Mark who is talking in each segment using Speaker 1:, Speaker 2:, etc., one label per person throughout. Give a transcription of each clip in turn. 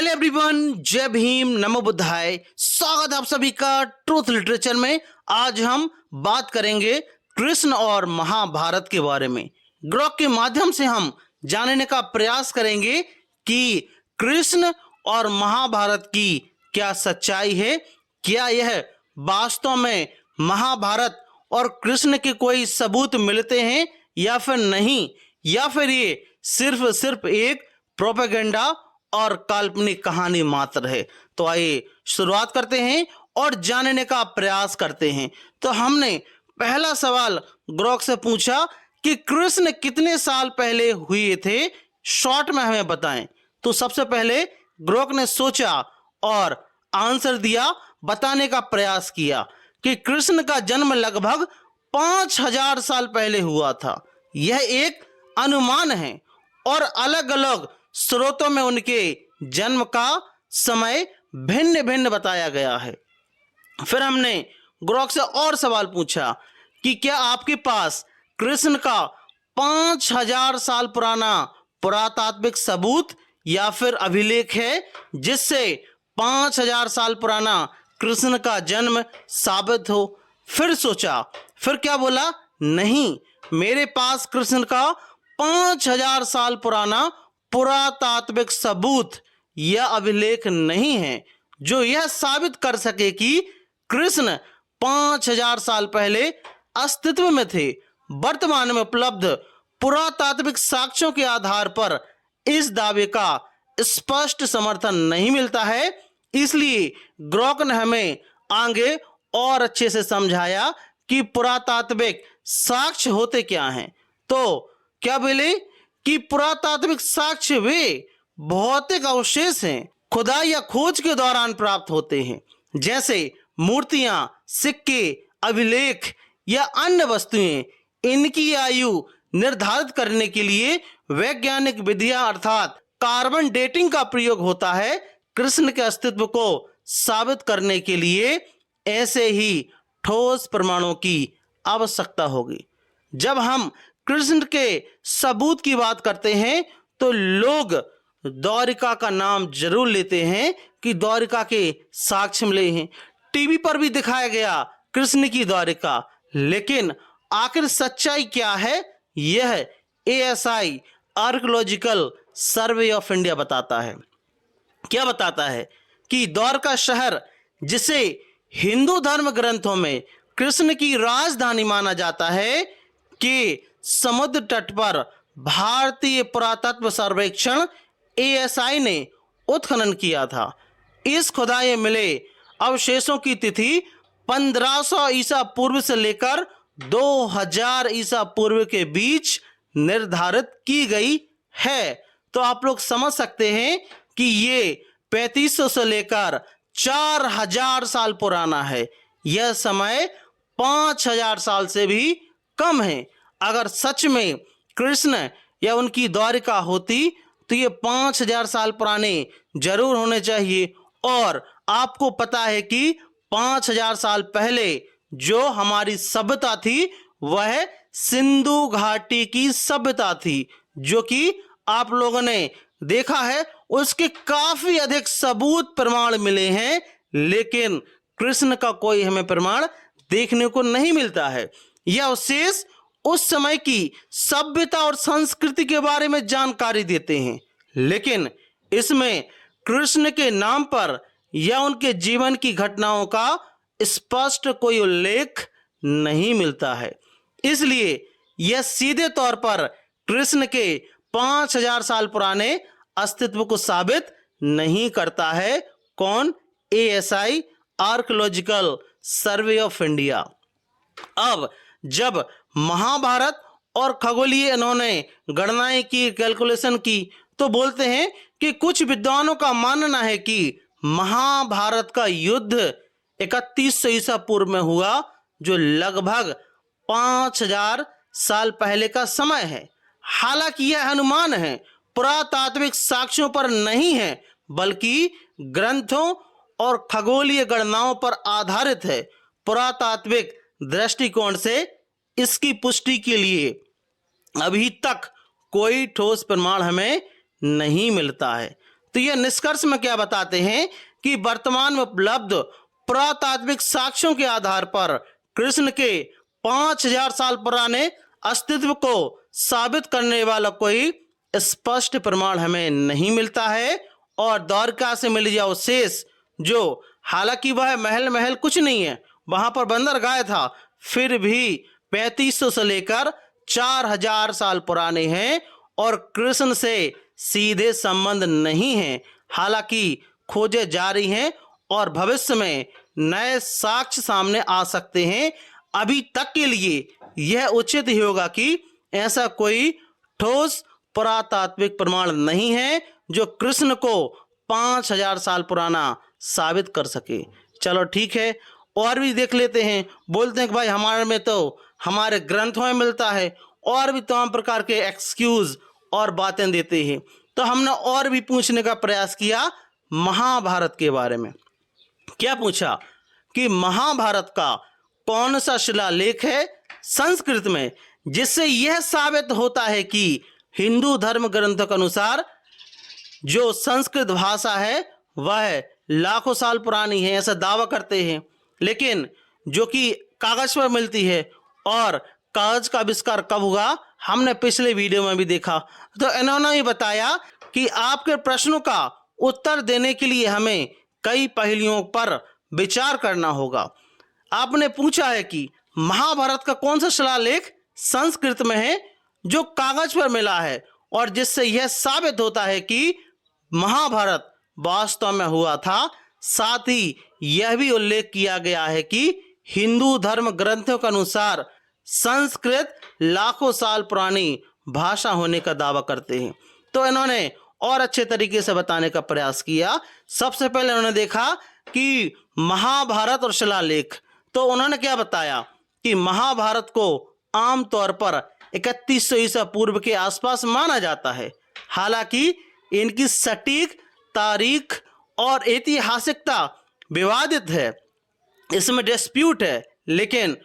Speaker 1: Hello everyone, जय भीम, नमो बुद्धाय। स्वागत है आप सभी का ट्रूथ लिटरेचर में। आज हम बात करेंगे कृष्ण और महाभारत के बारे में। ग्रॉक के माध्यम से हम जानने का प्रयास करेंगे कि कृष्ण और महाभारत की क्या सच्चाई है, क्या यह वास्तव में महाभारत और कृष्ण के कोई सबूत मिलते हैं या फिर नहीं, या फिर ये सिर्फ एक प्रोपेगेंडा और काल्पनिक कहानी मात्र है। तो आइए शुरुआत करते हैं और जानने का प्रयास करते हैं। तो हमने पहला सवाल ग्रॉक से पूछा कि कृष्ण कितने साल पहले हुए थे, शॉर्ट में हमें बताएं। तो सबसे पहले ग्रॉक ने सोचा और आंसर दिया, बताने का प्रयास किया कि कृष्ण का जन्म लगभग 5000 साल पहले हुआ था। यह एक अनुमान है और अलग अलग स्रोतों में उनके जन्म का समय भिन्न भिन्न बताया गया है। फिर हमने ग्रॉक से और सवाल पूछा कि क्या आपके पास कृष्ण का 5000 साल पुराना पुरातात्विक सबूत या फिर अभिलेख है जिससे 5000 साल पुराना कृष्ण का जन्म साबित हो। फिर सोचा, फिर क्या बोला, नहीं, मेरे पास कृष्ण का 5000 साल पुराना पुरातात्विक सबूत या अभिलेख नहीं है जो यह साबित कर सके कि कृष्ण 5000 साल पहले अस्तित्व में थे। वर्तमान में उपलब्ध पुरातात्विक साक्ष्यों के आधार पर इस दावे का स्पष्ट समर्थन नहीं मिलता है। इसलिए ग्रॉक ने हमें आगे और अच्छे से समझाया कि पुरातात्विक साक्ष्य होते क्या हैं। तो क्या बोले कि पुरातात्विक साक्ष्य वे भौतिक अवशेष हैं, खुदाई या खोज के दौरान प्राप्त होते हैं, जैसे मूर्तियां, सिक्के, अभिलेख या अन्य वस्तुएं। इनकी आयु निर्धारित करने के लिए वैज्ञानिक विधियां अर्थात कार्बन डेटिंग का प्रयोग होता है। कृष्ण के अस्तित्व को साबित करने के लिए ऐसे ही ठोस प्रमाणों की आवश्यकता होगी। जब हम कृष्ण के सबूत की बात करते हैं तो लोग द्वारिका का नाम जरूर लेते हैं कि द्वारिका के साक्ष्य मिले हैं। टीवी पर भी दिखाया गया कृष्ण की द्वारिका, लेकिन आखिर सच्चाई क्या है, यह ASI archaeological survey of India बताता है। क्या बताता है कि द्वारका शहर, जिसे हिंदू धर्म ग्रंथों में कृष्ण की राजधानी माना जाता है, कि समुद्र तट पर भारतीय पुरातत्व सर्वेक्षण ASI ने उत्खनन किया था। इस खुदाई में मिले अवशेषों की तिथि 1500 ईसा पूर्व से लेकर 2000 ईसा पूर्व के बीच निर्धारित की गई है। तो आप लोग समझ सकते हैं कि ये 3500 से लेकर 4000 साल पुराना है। यह समय 5000 साल से भी कम है। अगर सच में कृष्ण या उनकी द्वारिका होती तो ये 5000 साल पुराने जरूर होने चाहिए। और आपको पता है कि 5000 साल पहले जो हमारी सभ्यता थी वह सिंधु घाटी की सभ्यता थी, जो कि आप लोगों ने देखा है। उसके काफी अधिक सबूत प्रमाण मिले हैं, लेकिन कृष्ण का कोई हमें प्रमाण देखने को नहीं मिलता है। यह अवशेष उस समय की सभ्यता और संस्कृति के बारे में जानकारी देते हैं, लेकिन इसमें कृष्ण के नाम पर या उनके जीवन की घटनाओं का स्पष्ट कोई उल्लेख नहीं मिलता है। इसलिए यह सीधे तौर पर कृष्ण के 5000 साल पुराने अस्तित्व को साबित नहीं करता है। कौन? ASI archaeological survey of India. अब जब महाभारत और खगोलीय इन्होंने गणनाएं की, कैलकुलेशन की, तो बोलते हैं कि कुछ विद्वानों का मानना है कि महाभारत का युद्ध 3100 ईसा पूर्व में हुआ, जो लगभग 5000 साल पहले का समय है। हालांकि यह अनुमान है, पुरातात्विक साक्ष्यों पर नहीं है, बल्कि ग्रंथों और खगोलीय गणनाओं पर आधारित है। पुरातात्विक दृष्टिकोण से इसकी पुष्टि के लिए अभी तक कोई ठोस प्रमाण हमें नहीं मिलता है। तो यह निष्कर्ष में क्या बताते हैं कि वर्तमान में उपलब्ध पुरातात्विक साक्ष्यों के आधार पर कृष्ण के 5000 साल पुराने अस्तित्व को साबित करने वाला कोई स्पष्ट प्रमाण हमें नहीं मिलता है। और द्वारका से मिल गया अवशेष, जो हालांकि वह महल कुछ नहीं है, वहां पर बंदरगाह था, फिर भी 3500 से लेकर 4000 साल पुराने हैं और कृष्ण से सीधे संबंध नहीं है। हालांकि खोजें जारी हैं और भविष्य में नए साक्ष्य सामने आ सकते हैं। अभी तक के लिए यह उचित ही होगा कि ऐसा कोई ठोस पुरातात्विक प्रमाण नहीं है जो कृष्ण को 5000 साल पुराना साबित कर सके। चलो ठीक है, और भी देख लेते हैं। बोलते हैं कि भाई हमारे में तो हमारे ग्रंथों में मिलता है, और भी तमाम प्रकार के एक्सक्यूज और बातें देते हैं। तो हमने और भी पूछने का प्रयास किया महाभारत के बारे में। क्या पूछा कि महाभारत का कौन सा शिलालेख है संस्कृत में जिससे यह साबित होता है कि हिंदू धर्म ग्रंथों के अनुसार जो संस्कृत भाषा है वह लाखों साल पुरानी है, ऐसा दावा करते हैं, लेकिन जो कि कागज पर मिलती है। और कागज का आविष्कार कब हुआ हमने पिछले वीडियो में भी देखा। तो इन्होंने भी बताया कि आपके प्रश्नों का उत्तर देने के लिए हमें कई पहलुओं पर विचार करना होगा। आपने पूछा है कि महाभारत का कौन सा शिलालेख संस्कृत में है जो कागज पर मिला है और जिससे यह साबित होता है कि महाभारत वास्तव में हुआ था। साथ ही यह भी उल्लेख किया गया है कि हिंदू धर्म ग्रंथों के अनुसार संस्कृत लाखों साल पुरानी भाषा होने का दावा करते हैं। तो इन्होंने और अच्छे तरीके से बताने का प्रयास किया। सबसे पहले उन्होंने देखा कि महाभारत और शिलालेख, तो उन्होंने क्या बताया कि महाभारत को आमतौर पर 3100 ईसा पूर्व के आसपास माना जाता है। हालांकि इनकी सटीक तारीख और ऐतिहासिकता विवादित है, इसमें डिस्प्यूट है, लेकिन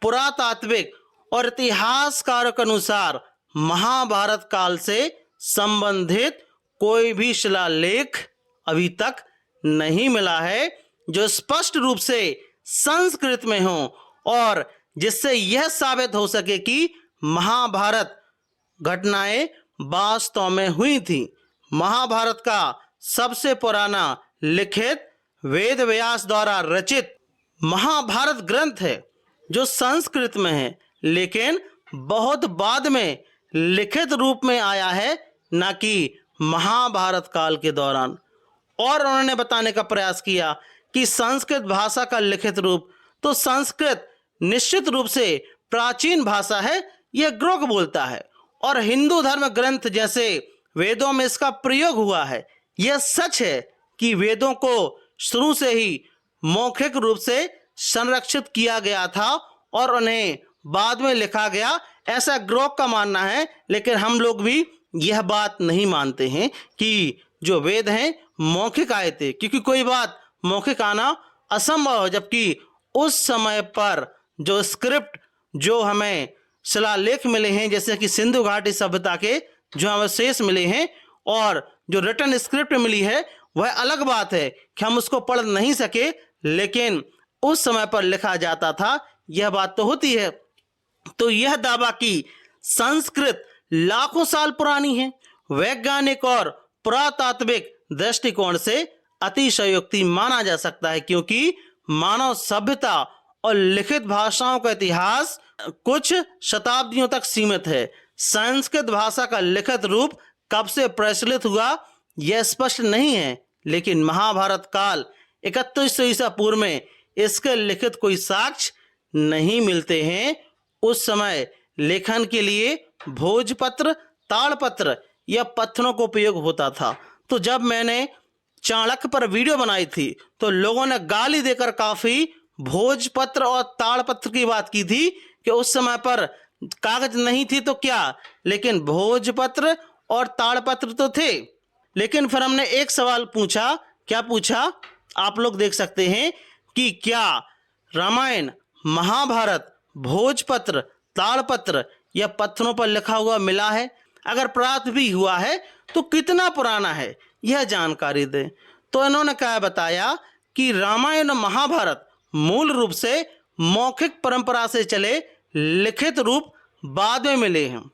Speaker 1: पुरातात्विक और इतिहासकारों के अनुसार महाभारत काल से संबंधित कोई भी शिलालेख अभी तक नहीं मिला है जो स्पष्ट रूप से संस्कृत में हो और जिससे यह साबित हो सके कि महाभारत घटनाएं वास्तव में हुई थी। महाभारत का सबसे पुराना लिखित वेद व्यास द्वारा रचित महाभारत ग्रंथ है जो संस्कृत में है, लेकिन बहुत बाद में लिखित रूप में आया है, न कि महाभारत काल के दौरान। और उन्होंने बताने का प्रयास किया कि संस्कृत भाषा का लिखित रूप, तो संस्कृत निश्चित रूप से प्राचीन भाषा है, यह ग्रोक बोलता है, और हिंदू धर्म ग्रंथ जैसे वेदों में इसका प्रयोग हुआ है। यह सच है कि वेदों को शुरू से ही मौखिक रूप से संरक्षित किया गया था और उन्हें बाद में लिखा गया, ऐसा ग्रोक का मानना है। लेकिन हम लोग भी यह बात नहीं मानते हैं कि जो वेद हैं मौखिक आए थे, क्योंकि कोई बात मौखिक आना असंभव है। जबकि उस समय पर जो स्क्रिप्ट, जो हमें शिलालेख मिले हैं, जैसे कि सिंधु घाटी सभ्यता के जो अवशेष मिले हैं और जो रिटन स्क्रिप्ट मिली है, वह अलग बात है कि हम उसको पढ़ नहीं सके, लेकिन उस समय पर लिखा जाता था, यह बात तो होती है। तो यह दावा कि संस्कृत लाखों साल पुरानी है, वैज्ञानिक और पुरातात्विक दृष्टिकोण से अतिशयोक्ति माना जा सकता है, क्योंकि मानव सभ्यता और लिखित भाषाओं का इतिहास कुछ शताब्दियों तक सीमित है। संस्कृत भाषा का लिखित रूप कब से प्रचलित हुआ यह स्पष्ट नहीं है, लेकिन महाभारत काल 3100 ईसा पूर्व में इसके लिखित कोई साक्ष्य नहीं मिलते हैं। उस समय लेखन के लिए भोजपत्र, ताड़पत्र या पत्थरों का उपयोग होता था। तो जब मैंने चाणक्य पर वीडियो बनाई थी तो लोगों ने गाली देकर काफी भोजपत्र और ताड़पत्र की बात की थी कि उस समय पर कागज नहीं थी तो क्या, लेकिन भोजपत्र और ताड़पत्र तो थे। लेकिन फिर हमने एक सवाल पूछा। क्या पूछा आप लोग देख सकते हैं कि क्या रामायण, महाभारत भोजपत्र, ताड़पत्र या पत्थरों पर लिखा हुआ मिला है? अगर प्राप्त भी हुआ है तो कितना पुराना है? यह जानकारी दें। तो इन्होंने क्या बताया कि रामायण और महाभारत मूल रूप से मौखिक परंपरा से चले, लिखित रूप बाद में मिले हैं।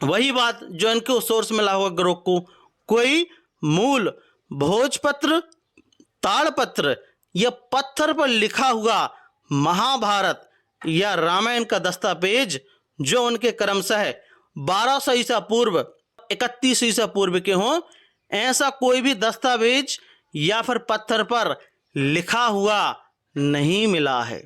Speaker 1: वही बात जो इनको सोर्स मिला होगा ग्रोक को, कोई मूल भोजपत्र, ताड़पत्र या पत्थर पर लिखा हुआ महाभारत या रामायण का दस्तावेज जो उनके क्रमशः 1200 ईसा पूर्व 31 ईसा पूर्व के हों, ऐसा कोई भी दस्तावेज या फिर पत्थर पर लिखा हुआ नहीं मिला है।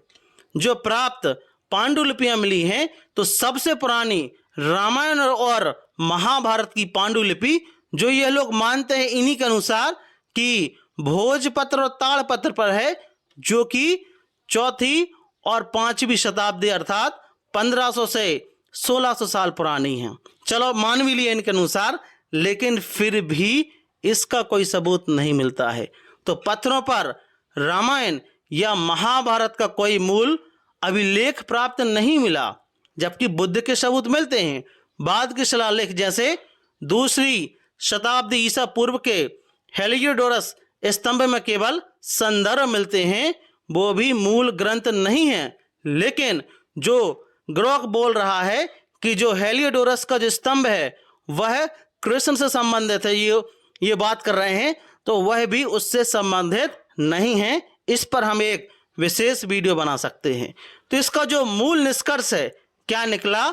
Speaker 1: जो प्राप्त पांडुलिपियां मिली हैं तो सबसे पुरानी रामायण और महाभारत की पांडुलिपि जो ये लोग मानते हैं इन्हीं के अनुसार कि भोजपत्र और ताड़पत्र पर है, जो कि 4वीं और 5वीं शताब्दी अर्थात 1500 से 1600 साल पुरानी है। चलो मान भी लिए इनके अनुसार, लेकिन फिर भी इसका कोई सबूत नहीं मिलता है। तो पत्थरों पर रामायण या महाभारत का कोई मूल अभिलेख प्राप्त नहीं मिला, जबकि बुद्ध के सबूत मिलते हैं। बाद के शिलालेख जैसे 2वीं शताब्दी ईसा पूर्व के हेलियोडोरस स्तंभ में केवल संदर्भ मिलते हैं, वो भी मूल ग्रंथ नहीं है। लेकिन जो ग्रोक बोल रहा है कि जो हेलियोडोरस का जो स्तंभ है वह कृष्ण से संबंधित है, ये बात कर रहे हैं, तो वह भी उससे संबंधित नहीं है। इस पर हम एक विशेष वीडियो बना सकते हैं। तो इसका जो मूल निष्कर्ष है क्या निकला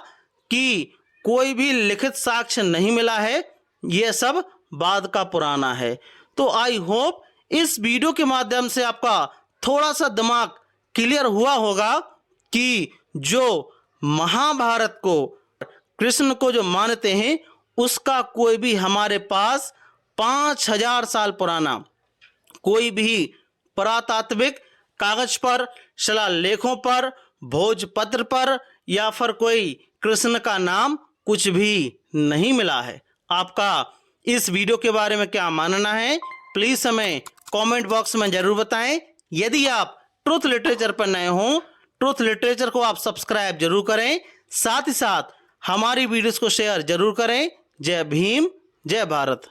Speaker 1: कि कोई भी लिखित साक्ष्य नहीं मिला है, यह सब बाद का पुराना है। तो आई होप इस वीडियो के माध्यम से आपका थोड़ा सा दिमाग क्लियर हुआ होगा कि जो महाभारत को, कृष्ण को जो मानते हैं, उसका कोई भी हमारे पास 5000 साल पुराना कोई भी पुरातात्विक कागज पर, शिलालेखों पर, भोजपत्र पर या फिर कोई कृष्ण का नाम कुछ भी नहीं मिला है। आपका इस वीडियो के बारे में क्या मानना है, प्लीज हमें कमेंट बॉक्स में जरूर बताएं। यदि आप ट्रूथ लिटरेचर पर नए हों, ट्रूथ लिटरेचर को आप सब्सक्राइब जरूर करें, साथ ही साथ हमारी वीडियोस को शेयर जरूर करें। जय भीम, जय भारत।